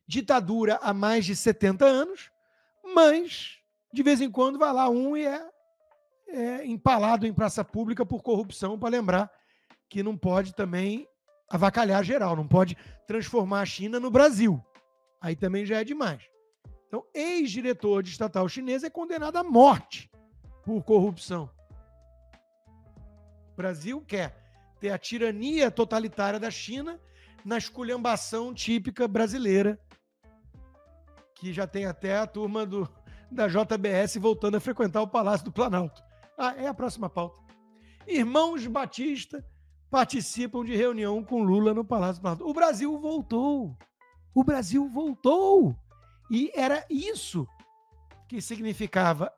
ditadura há mais de 70 anos, mas de vez em quando vai lá um e é empalado em praça pública por corrupção, para lembrar que não pode também avacalhar geral, não pode transformar a China no Brasil. Aí também já é demais. Então, ex-diretor de estatal chinesa é condenado à morte por corrupção. O Brasil quer ter a tirania totalitária da China na esculhambação típica brasileira, que já tem até a turma da JBS voltando a frequentar o Palácio do Planalto. É a próxima pauta. Irmãos Batista participam de reunião com Lula no Palácio do Planalto. O Brasil voltou. O Brasil voltou. E era isso que significava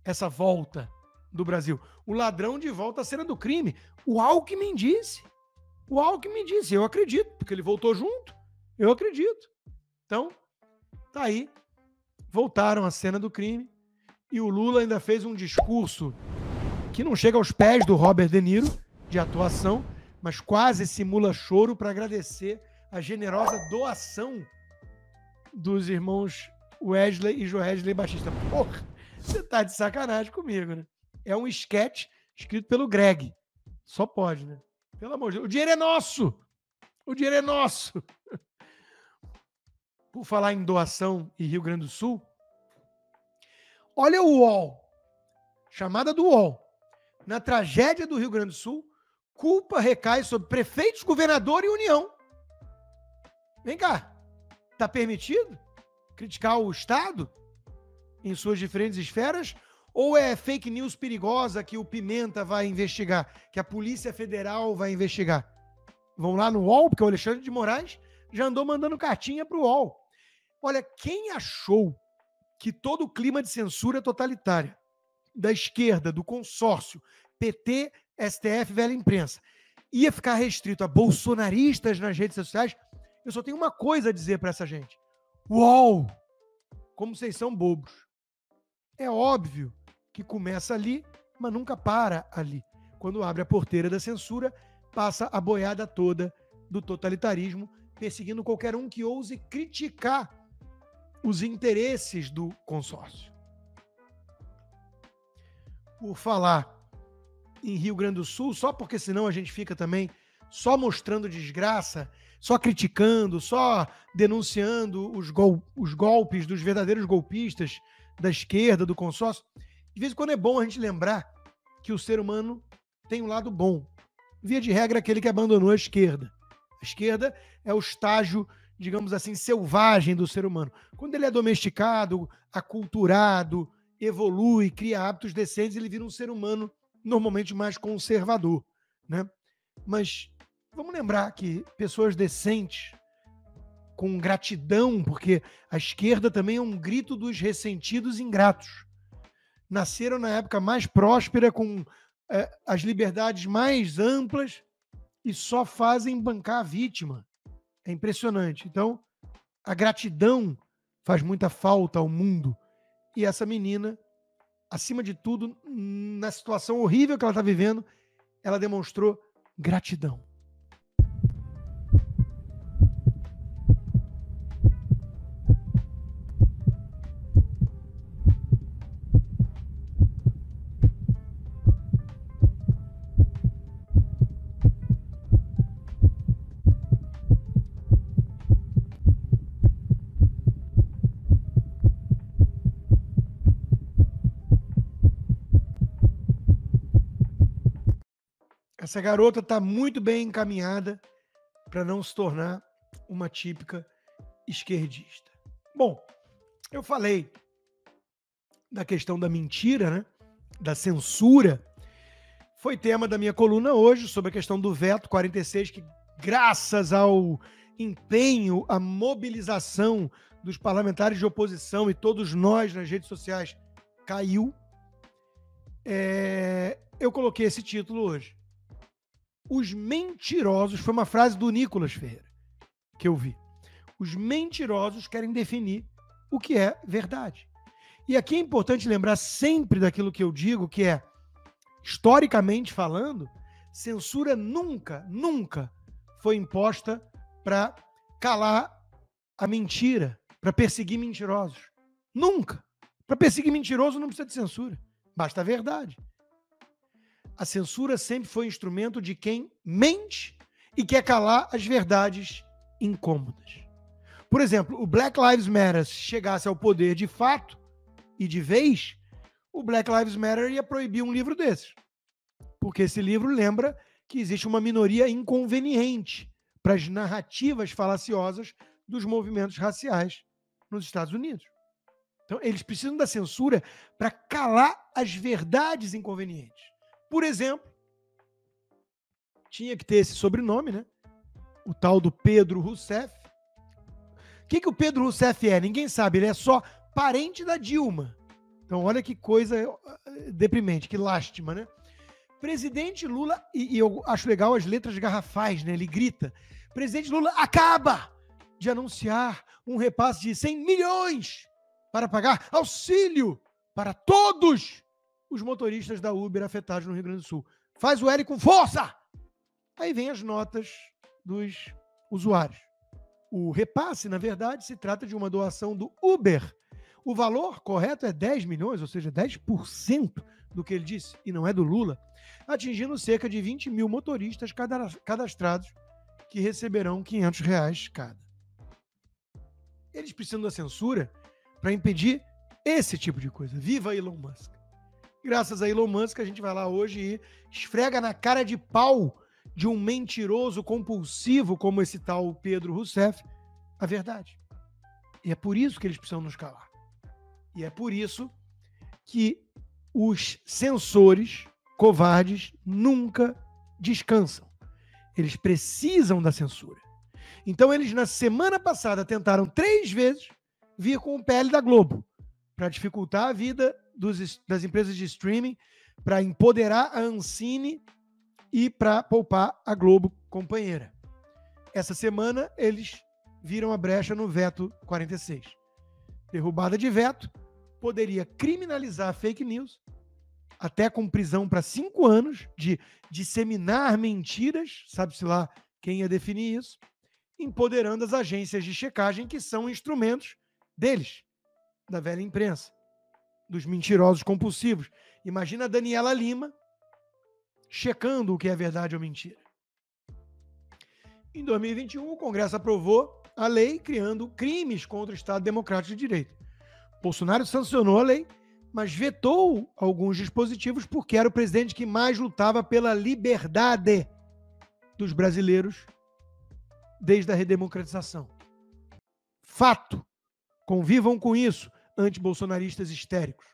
essa volta do Brasil. O ladrão de volta à cena do crime. O Alckmin disse. O Alckmin disse. Eu acredito, porque ele voltou junto. Eu acredito. Então, tá aí. Voltaram à cena do crime. E o Lula ainda fez um discurso que não chega aos pés do Robert De Niro, de atuação, mas quase simula choro para agradecer a generosa doação dos irmãos Wesley e Joesley Batista. Porra, você tá de sacanagem comigo, né? É um esquete escrito pelo Greg. Só pode, né? Pelo amor de Deus. O dinheiro é nosso! O dinheiro é nosso! Por falar em doação e Rio Grande do Sul, olha o UOL. Chamada do UOL. Na tragédia do Rio Grande do Sul, culpa recai sobre prefeitos, governador e União. Vem cá. Está permitido criticar o Estado em suas diferentes esferas? Ou é fake news perigosa que o Pimenta vai investigar, que a Polícia Federal vai investigar? Vão lá no UOL, porque o Alexandre de Moraes já andou mandando cartinha para o UOL. Olha, quem achou que todo o clima de censura totalitária da esquerda, do consórcio, PT, STF, velha imprensa, ia ficar restrito a bolsonaristas nas redes sociais, eu só tenho uma coisa a dizer para essa gente. UOL! Como vocês são bobos. É óbvio que começa ali, mas nunca para ali. Quando abre a porteira da censura, passa a boiada toda do totalitarismo, perseguindo qualquer um que ouse criticar os interesses do consórcio. Por falar em Rio Grande do Sul, só porque senão a gente fica também só mostrando desgraça, só criticando, só denunciando os golpes dos verdadeiros golpistas da esquerda, do consórcio. De vez em quando é bom a gente lembrar que o ser humano tem um lado bom. Via de regra, aquele que abandonou a esquerda. A esquerda é o estágio, digamos assim, selvagem do ser humano. Quando ele é domesticado, aculturado, evolui, cria hábitos decentes, ele vira um ser humano normalmente mais conservador, né? Mas vamos lembrar que pessoas decentes, com gratidão, porque a esquerda também é um grito dos ressentidos ingratos, nasceram na época mais próspera, com as liberdades mais amplas e só fazem bancar a vítima. É impressionante. Então, a gratidão faz muita falta ao mundo. E essa menina, acima de tudo, na situação horrível que ela está vivendo, ela demonstrou gratidão. Essa garota está muito bem encaminhada para não se tornar uma típica esquerdista. Bom, eu falei da questão da mentira, né? Da censura. Foi tema da minha coluna hoje sobre a questão do veto 46, que graças ao empenho, à mobilização dos parlamentares de oposição e todos nós nas redes sociais, caiu. Eu coloquei esse título hoje. Os mentirosos, foi uma frase do Nicolas Ferreira, que eu vi. Os mentirosos querem definir o que é verdade. E aqui é importante lembrar sempre daquilo que eu digo, que é, historicamente falando, censura nunca foi imposta para calar a mentira, para perseguir mentirosos. Nunca. Para perseguir mentiroso não precisa de censura. Basta a verdade. A censura sempre foi instrumento de quem mente e quer calar as verdades incômodas. Por exemplo, o Black Lives Matter, se chegasse ao poder de fato e de vez, o Black Lives Matter ia proibir um livro desses. Porque esse livro lembra que existe uma minoria inconveniente para as narrativas falaciosas dos movimentos raciais nos Estados Unidos. Então, eles precisam da censura para calar as verdades inconvenientes. Por exemplo, tinha que ter esse sobrenome, né? O tal do Pedro Rousseff. O que o Pedro Rousseff é? Ninguém sabe, ele é só parente da Dilma. Então, olha que coisa deprimente, que lástima, né? Presidente Lula, e eu acho legal as letras garrafais, né? Ele grita, presidente Lula acaba de anunciar um repasse de 100 milhões para pagar auxílio para todos os motoristas da Uber afetados no Rio Grande do Sul. Faz o L com força! Aí vem as notas dos usuários. O repasse, na verdade, se trata de uma doação do Uber. O valor correto é 10 milhões, ou seja, 10% do que ele disse, e não é do Lula, atingindo cerca de 20 mil motoristas cadastrados que receberão R$500 cada. Eles precisam da censura para impedir esse tipo de coisa. Viva Elon Musk! Graças a Elon Musk, a gente vai lá hoje e esfrega na cara de pau de um mentiroso compulsivo como esse tal Pedro Rousseff a verdade. E é por isso que eles precisam nos calar. E é por isso que os censores covardes nunca descansam. Eles precisam da censura. Então eles, na semana passada, tentaram 3 vezes vir com o PL da Globo para dificultar a vida das empresas de streaming, para empoderar a Ancine e para poupar a Globo companheira. Essa semana, eles viram a brecha no veto 46. Derrubada de veto poderia criminalizar fake news, até com prisão para 5 anos, de disseminar mentiras, sabe-se lá quem ia definir isso, empoderando as agências de checagem, que são instrumentos deles, da velha imprensa, dos mentirosos compulsivos. Imagina a Daniela Lima checando o que é verdade ou mentira. Em 2021, o Congresso aprovou a lei criando crimes contra o Estado Democrático de Direito. Bolsonaro sancionou a lei, mas vetou alguns dispositivos porque era o presidente que mais lutava pela liberdade dos brasileiros desde a redemocratização. Fato. Convivam com isso, antibolsonaristas histéricos.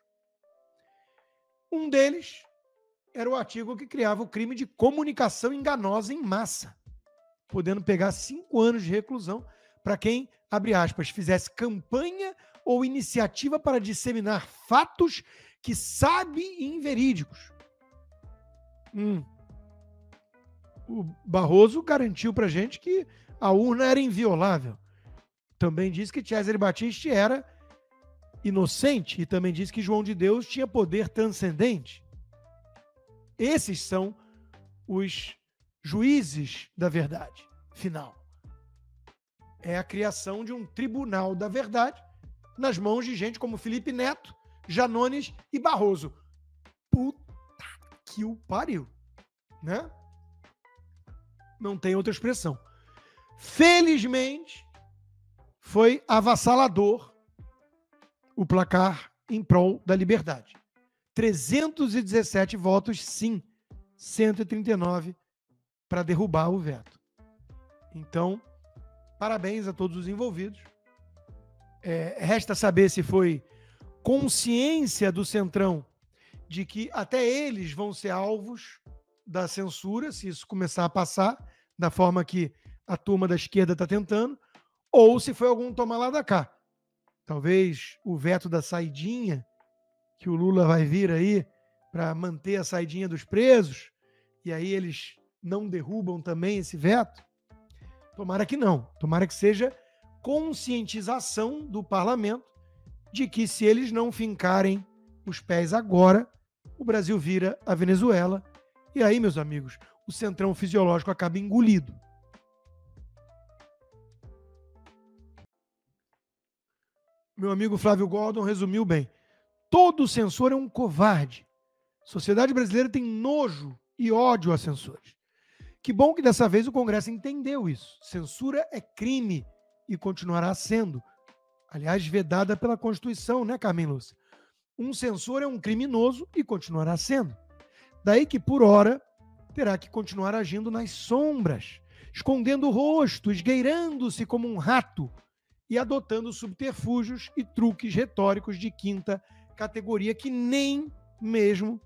Um deles era o artigo que criava o crime de comunicação enganosa em massa, podendo pegar 5 anos de reclusão para quem, abre aspas, fizesse campanha ou iniciativa para disseminar fatos que sabe inverídicos. O Barroso garantiu para a gente que a urna era inviolável. Também disse que Cesare Battisti era inocente e também disse que João de Deus tinha poder transcendente. Esses são os juízes da verdade final. É a criação de um tribunal da verdade nas mãos de gente como Felipe Neto, Janones e Barroso. Puta que o pariu, né? Não tem outra expressão. Felizmente, foi avassalador o placar em prol da liberdade. 317 votos, sim. 139 para derrubar o veto. Então, parabéns a todos os envolvidos. Resta saber se foi consciência do Centrão de que até eles vão ser alvos da censura, se isso começar a passar, da forma que a turma da esquerda está tentando, ou se foi algum tomar lá da cá. Talvez o veto da saidinha, que o Lula vai vir aí para manter a saidinha dos presos, e aí eles não derrubam também esse veto. Tomara que não. Tomara que seja conscientização do parlamento de que se eles não fincarem os pés agora, o Brasil vira a Venezuela. E aí, meus amigos, o centrão fisiológico acaba engolido. Meu amigo Flávio Gordon resumiu bem. Todo censor é um covarde. A sociedade brasileira tem nojo e ódio a censores. Que bom que dessa vez o Congresso entendeu isso. Censura é crime e continuará sendo. Aliás, vedada pela Constituição, né, Carmen Lúcia? Um censor é um criminoso e continuará sendo. Daí que, por hora, terá que continuar agindo nas sombras, escondendo o rosto, esgueirando-se como um rato e adotando subterfúgios e truques retóricos de quinta categoria que nem mesmo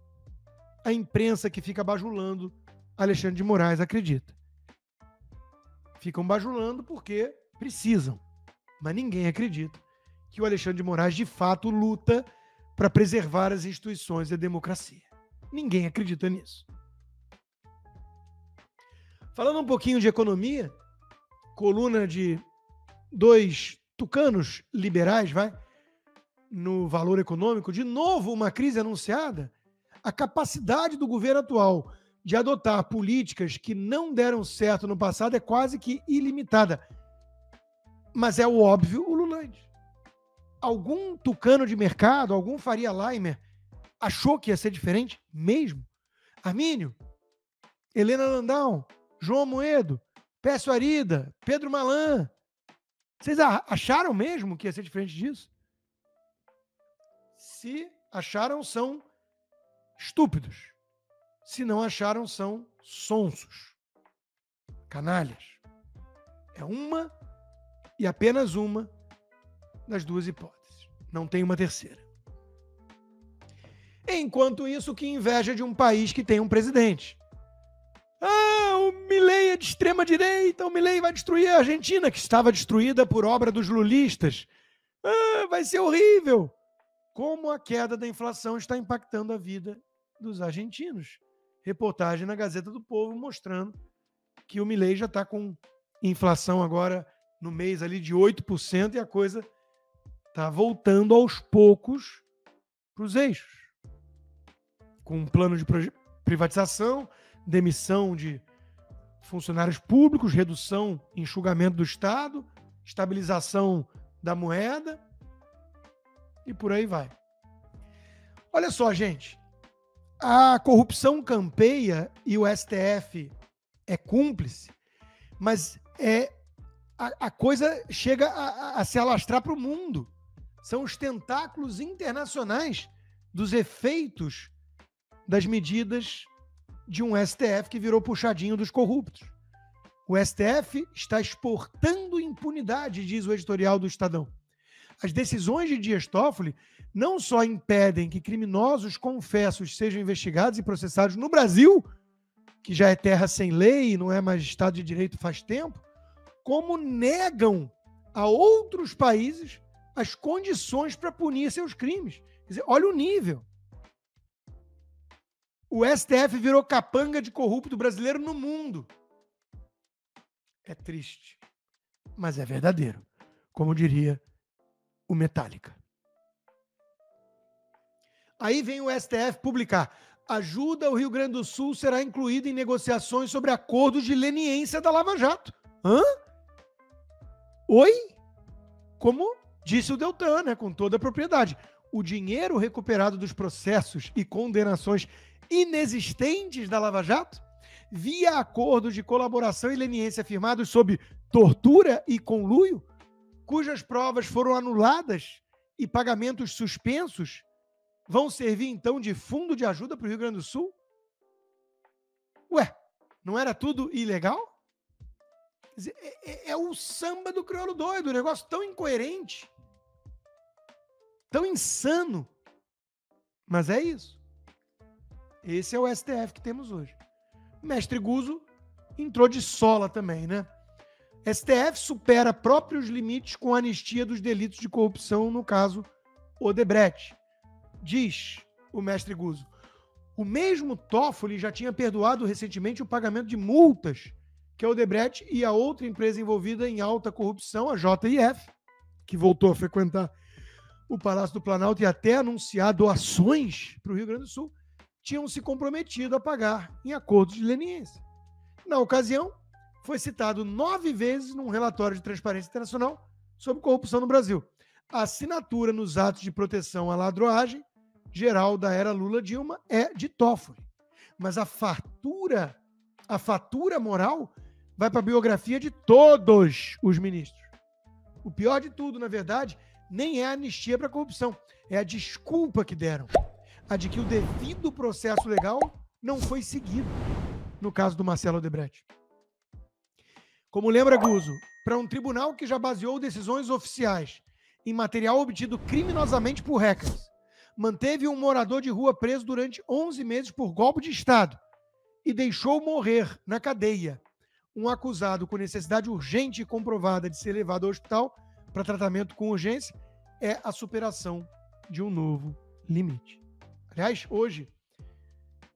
a imprensa que fica bajulando Alexandre de Moraes acredita. Ficam bajulando porque precisam, mas ninguém acredita que o Alexandre de Moraes de fato luta para preservar as instituições e a democracia. Ninguém acredita nisso. Falando um pouquinho de economia, coluna de 2 tucanos liberais, no Valor Econômico, de novo uma crise anunciada. A capacidade do governo atual de adotar políticas que não deram certo no passado é quase que ilimitada. Mas é o óbvio ululante. Algum tucano de mercado, algum Faria Limer, achou que ia ser diferente mesmo? Armínio, Helena Landau, João Moedo, Pécio Arida, Pedro Malan, vocês acharam mesmo que ia ser diferente disso? Se acharam, são estúpidos. Se não acharam, são sonsos, canalhas. É uma e apenas uma das duas hipóteses. Não tem uma terceira. Enquanto isso, que inveja de um país que tem um presidente. O Milei é de extrema direita, o Milei vai destruir a Argentina, que estava destruída por obra dos lulistas. Vai ser horrível. Como a queda da inflação está impactando a vida dos argentinos. Reportagem na Gazeta do Povo mostrando que o Milei já está com inflação agora no mês ali de 8% e a coisa está voltando aos poucos para os eixos. Com um plano de privatização, demissão de funcionários públicos, redução, enxugamento do Estado, estabilização da moeda e por aí vai. Olha só, gente. A corrupção campeia e o STF é cúmplice, mas a coisa chega a se alastrar para o mundo. São os tentáculos internacionais dos efeitos das medidas de um STF que virou puxadinho dos corruptos. O STF está exportando impunidade, diz o editorial do Estadão. As decisões de Dias Toffoli não só impedem que criminosos confessos sejam investigados e processados no Brasil, que já é terra sem lei e não é mais Estado de Direito faz tempo, como negam a outros países as condições para punir seus crimes. Quer dizer, olha o nível. O STF virou capanga de corrupto brasileiro no mundo. É triste, mas é verdadeiro, como diria o Metallica. Aí vem o STF publicar: ajuda ao Rio Grande do Sul será incluída em negociações sobre acordos de leniência da Lava Jato. Hã? Oi? Como disse o Deltan, né, com toda a propriedade. O dinheiro recuperado dos processos e condenações inexistentes da Lava Jato, via acordos de colaboração e leniência firmados sob tortura e conluio, cujas provas foram anuladas e pagamentos suspensos, vão servir, então, de fundo de ajuda para o Rio Grande do Sul? Ué, não era tudo ilegal? Quer dizer, é o samba do crioulo doido, um negócio tão incoerente, tão insano. Mas é isso. Esse é o STF que temos hoje. Mestre Guzo entrou de sola também, né? STF supera próprios limites com a anistia dos delitos de corrupção, no caso Odebrecht. Diz o mestre Guzo. O mesmo Toffoli já tinha perdoado recentemente o pagamento de multas que a Odebrecht e a outra empresa envolvida em alta corrupção, a JIF, que voltou a frequentar o Palácio do Planalto e até anunciar doações para o Rio Grande do Sul, tinham se comprometido a pagar em acordos de leniência. Na ocasião, foi citado 9 vezes num relatório de Transparência Internacional sobre corrupção no Brasil. A assinatura nos atos de proteção à ladroagem geral da era Lula-Dilma é de Toffoli. Mas a fatura moral vai para a biografia de todos os ministros. O pior de tudo, na verdade, nem é a anistia para a corrupção, é a desculpa que deram. A de que o devido processo legal não foi seguido, no caso do Marcelo Odebrecht. Como lembra Guzzo, para um tribunal que já baseou decisões oficiais em material obtido criminosamente por hackers, manteve um morador de rua preso durante 11 meses por golpe de Estado e deixou morrer na cadeia um acusado com necessidade urgente e comprovada de ser levado ao hospital para tratamento com urgência, é a superação de um novo limite. Aliás, hoje,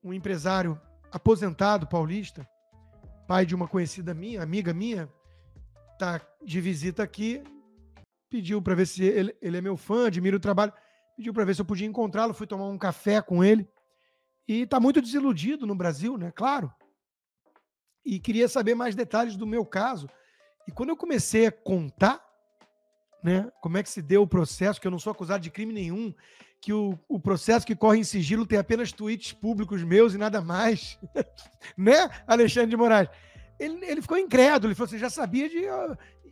um empresário aposentado paulista, pai de uma conhecida minha, amiga minha, está de visita aqui, pediu para ver se ele é meu fã, admira o trabalho, pediu para ver se eu podia encontrá-lo, fui tomar um café com ele, e está muito desiludido no Brasil, né? Claro. E queria saber mais detalhes do meu caso. E quando eu comecei a contar, né, como é que se deu o processo, que eu não sou acusado de crime nenhum, que o processo que corre em sigilo tem apenas tweets públicos meus e nada mais, né, Alexandre de Moraes? Ele ficou incrédulo, ele falou, você já sabia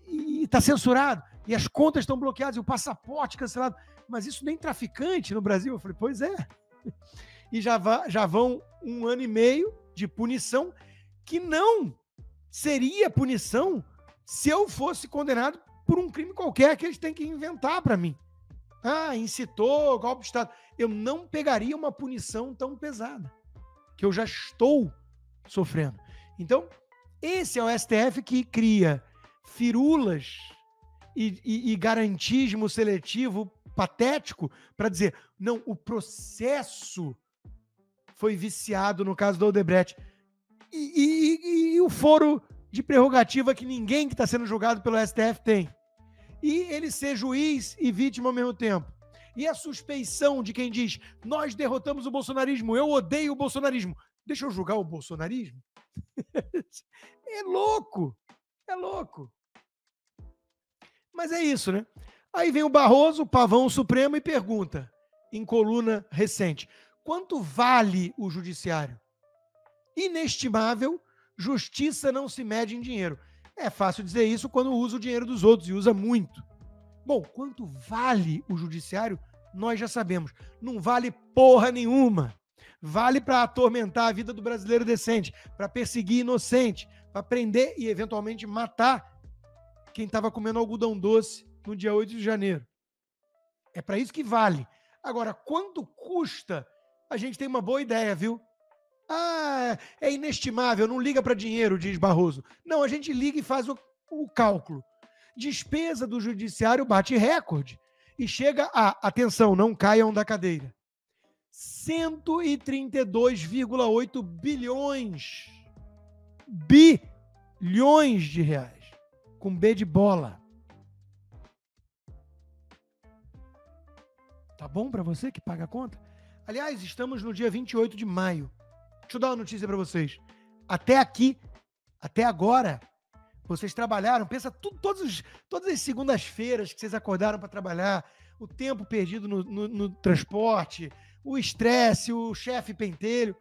e está censurado, e as contas estão bloqueadas, e o passaporte cancelado, mas isso nem traficante no Brasil. Eu falei, pois é. E já vão 1 ano e meio de punição, que não seria punição se eu fosse condenado por um crime qualquer que eles têm que inventar para mim. Ah, incitou, golpe de Estado. Eu não pegaria uma punição tão pesada, que eu já estou sofrendo. Então, esse é o STF que cria firulas e garantismo seletivo patético para dizer, não, o processo foi viciado no caso do Odebrecht. E o foro de prerrogativa que ninguém que está sendo julgado pelo STF tem. E ele ser juiz e vítima ao mesmo tempo. E a suspeição de quem diz, nós derrotamos o bolsonarismo, eu odeio o bolsonarismo. Deixa eu julgar o bolsonarismo? É louco. É louco. Mas é isso, né? Aí vem o Barroso, o pavão supremo, e pergunta, em coluna recente, quanto vale o judiciário? Inestimável, justiça não se mede em dinheiro. É fácil dizer isso quando usa o dinheiro dos outros, e usa muito. Bom, quanto vale o judiciário, nós já sabemos. Não vale porra nenhuma. Vale para atormentar a vida do brasileiro decente, para perseguir inocente, para prender e eventualmente matar quem estava comendo algodão doce no dia 8 de janeiro. É para isso que vale. Agora, quanto custa? A gente tem uma boa ideia, viu? Ah, é inestimável, não liga para dinheiro, diz Barroso. Não, a gente liga e faz o cálculo. Despesa do judiciário bate recorde e chega a, atenção, não caiam da cadeira, 132,8 bilhões. Bilhões de reais. Com B de bola. Tá bom para você que paga a conta? Aliás, estamos no dia 28 de maio. Deixa eu dar uma notícia para vocês. Até aqui, até agora, vocês trabalharam, pensa todas as segundas-feiras que vocês acordaram para trabalhar, o tempo perdido no transporte, o estresse, o chefe pentelho.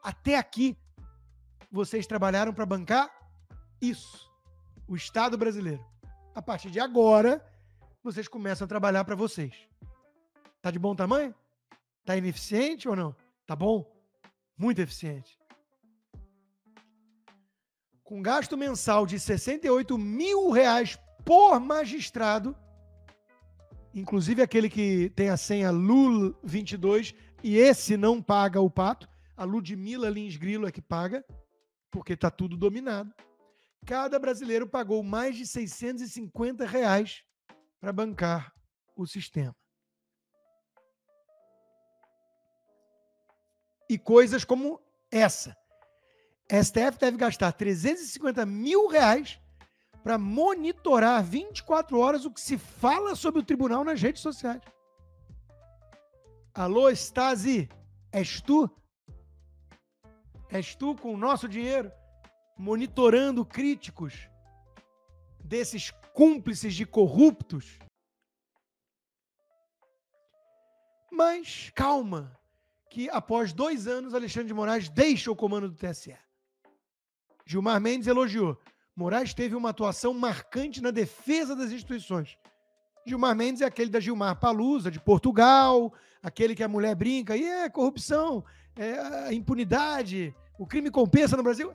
Até aqui, vocês trabalharam para bancar isso, o Estado brasileiro. A partir de agora, vocês começam a trabalhar para vocês. Tá de bom tamanho? Tá ineficiente ou não? Tá bom? Muito eficiente. Com gasto mensal de R$68 mil por magistrado, inclusive aquele que tem a senha LUL22, e esse não paga o pato, a Ludmila Lins Grilo é que paga, porque está tudo dominado. Cada brasileiro pagou mais de R$650 para bancar o sistema. E coisas como essa. STF deve gastar R$350 mil para monitorar 24 horas o que se fala sobre o tribunal nas redes sociais. Alô, Stasi, és tu? És tu com o nosso dinheiro monitorando críticos desses cúmplices de corruptos? Mas calma, que após 2 anos, Alexandre de Moraes deixa o comando do TSE. Gilmar Mendes elogiou. Moraes teve uma atuação marcante na defesa das instituições. Gilmar Mendes é aquele da Gilmar Palusa, de Portugal, aquele que a mulher brinca, e é corrupção, é a impunidade, o crime compensa no Brasil.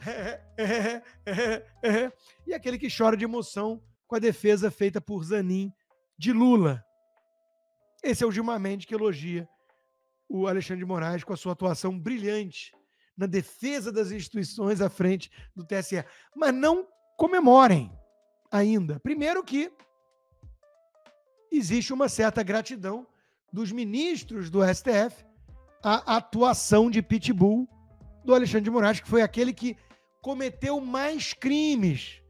E aquele que chora de emoção com a defesa feita por Zanin de Lula. Esse é o Gilmar Mendes que elogia o Alexandre de Moraes com a sua atuação brilhante na defesa das instituições à frente do TSE. Mas não comemorem ainda. Primeiro que existe uma certa gratidão dos ministros do STF à atuação de pitbull do Alexandre de Moraes, que foi aquele que cometeu mais crimes,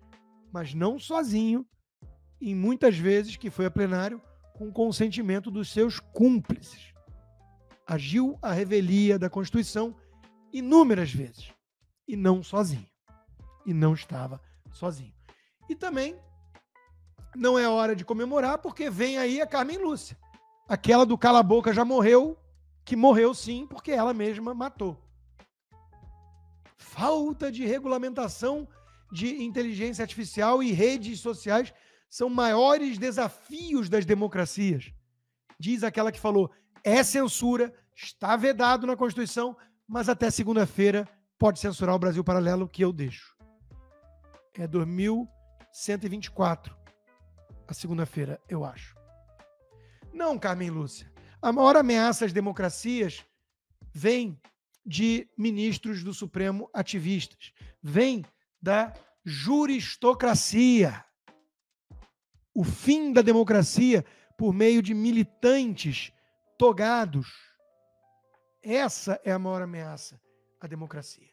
mas não sozinho, e muitas vezes que foi a plenário com consentimento dos seus cúmplices. Agiu à revelia da Constituição inúmeras vezes, e não sozinho. E não estava sozinho. E também não é hora de comemorar, porque vem aí a Carmen Lúcia. Aquela do cala a boca já morreu, que morreu sim, porque ela mesma matou. Falta de regulamentação de inteligência artificial e redes sociais são maiores desafios das democracias. Diz aquela que falou, é censura, está vedado na Constituição, mas até segunda-feira pode censurar o Brasil Paralelo, que eu deixo. É 2124. A segunda-feira, eu acho. Não, Carmen Lúcia. A maior ameaça às democracias vem de ministros do Supremo ativistas. Vem da juristocracia. O fim da democracia por meio de militantes togados. Essa é a maior ameaça à democracia.